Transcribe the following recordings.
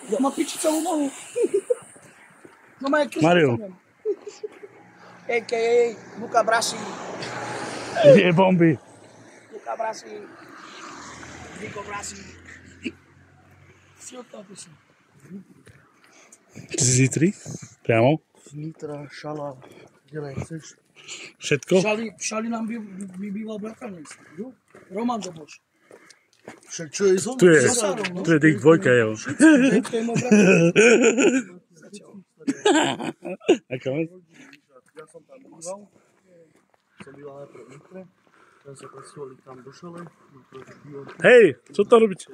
Ja mám piči celú nohu. No má jaký Mario. A.k.a. Luka Brasi. Je bomby. Luka Brasi. Niko Brasi. Si odtiaľ písem. Ty si tri? Priamo? Nitra, Šala, kde len chceš. Všetko? Šali nám by býval bratranec. Roman Doboš. Však čo je zo Tu je tých dvojka jeho. To je môj bratranec. Aká vec? Ja som tam býval. Som býval najprv v Nitre. Tam sa presťahovali tam do Šale. Hej, čo to robíte?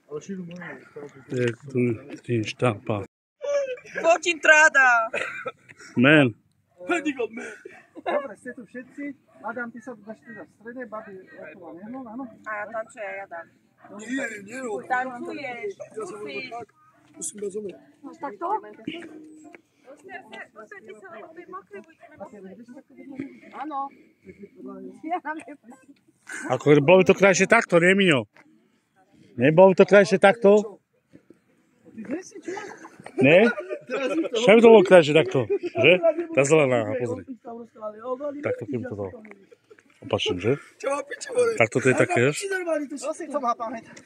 Ale šíru moju. Je tu štampa. Fotin tráda. Man. Dobre, ste tu všetci. Adam, ty sa dáš teda v strede, babi okolo neho, áno? A ja tančujem, ja dám. Nie, Tancuješ, musíš. musím dať zomer. Tak to? Áno. Ako bolo by to krajšie takto, nie Miňo? Nebolo by to krajšie takto? Nie? Však by to bolo krajšie takto, že? Tá zelená, pozri. Takto keby to dalo. Opačne, že? Takto to je také, že? To si to má pamätať.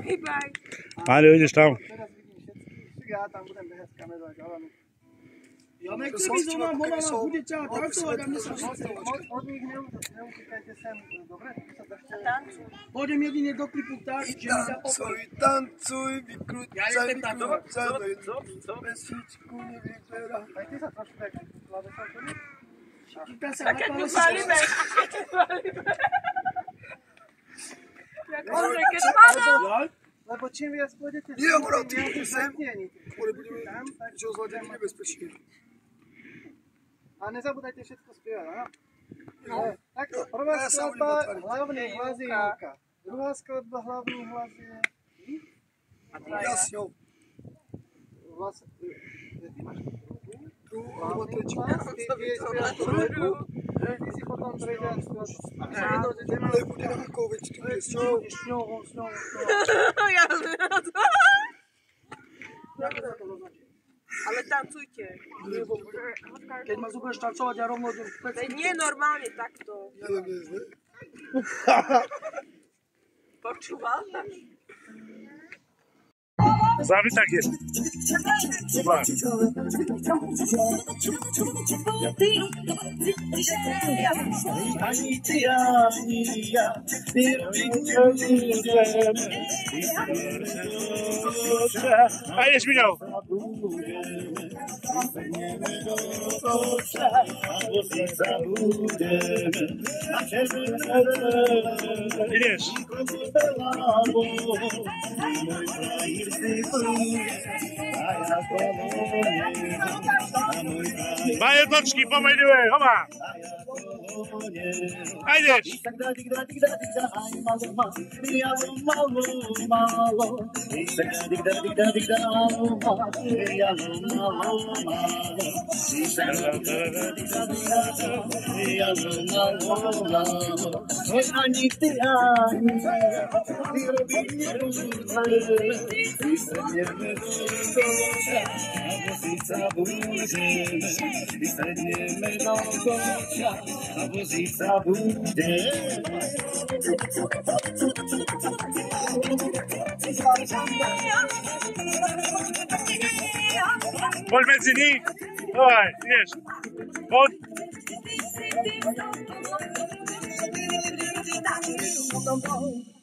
Hýbaj. Mário, ideš tam. Teraz vidím všetkých. Ja tam budem behať s kamerou a ďalami. Ja nechcem ísť, ona nás bude ťa tancovať a mne sa Od nich neutíkajte sem, dobre? Tancuj. Pôjdem jedine do klipu tak, že mi ťa poprvé. Tancuj, vykrúcaj, Pesničku nevyberá. Aj ty sa trošku tak klavesol to nie? A keď ju valíme. Keď spadol. Lebo čím viac pôjdete Nie, akurát ty viac sem. zatienite. Ale budeme čo zladený nebezpečný. A nezabudajte všetko spievať, áno? No. Tak, prvá Ja sa skladba, budem hlavný hlas je Júka. Júka. Druhá skladba, hlavný hlas je... Ja s ňou. Ty máš Tu, alebo tretiu. Ty si potom prejdeš Ale bude na akou večky, bude s ňou. s ňou. Ja ale tancujte. Keď ma zoberieš tancovať, ja rovno do Veď nie normálne takto. Neviem, Počúval? Závi tak je. Dobrá. Ani ty, ani ja, A ideš, Miňo. Ideš. Bajetočky pomeňuje, homa. A ideš. Ani ty, ani ja, ty robiť nerúcaj, ty sedneme do koča, alebo si sa budeme, ty sedneme do koča, alebo si sa budeme. Poď medzi nich. Dovaj, ideš. Poď. Thank you.